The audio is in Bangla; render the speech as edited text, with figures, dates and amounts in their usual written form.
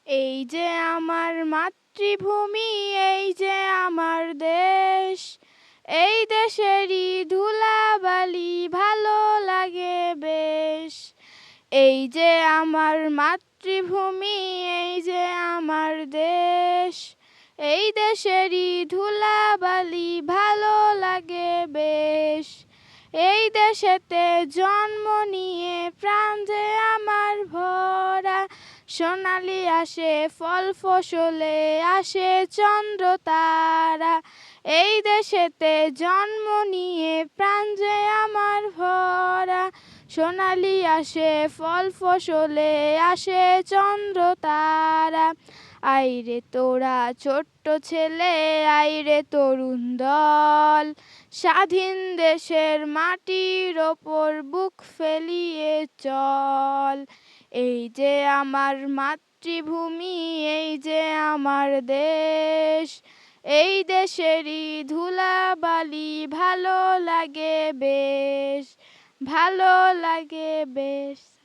এই যে আমার মাতৃভূমি, এই যে আমার দেশ, এই দেশেরই ধুলাবালি ভালো লাগে বেশ। এই যে আমার মাতৃভূমি, এই যে আমার দেশ, এই দেশেরই ধুলাবালি ভালো লাগে বেশ। এই দেশেতে জন্ম নিয়ে প্রাণ যে আমার ভরা, সোনালি আসে ফল ফসলে, আসে চন্দ্র তারা। এই দেশেতে জন্ম নিয়ে প্রাণ যে আমার ভরা, সোনালি আসে ফল ফসলে, আসে চন্দ্র তারা। আইরে তোরা ছোট্ট ছেলে, আইরে তরুণ দল, স্বাধীন দেশের মাটির ওপর বুক ফেলিয়ে চল। এই যে আমার মাতৃভূমি, এই যে আমার দেশ, এই দেশেরই ধুলাবালি ভালো লাগে বেশ, ভালো লাগে বেশ।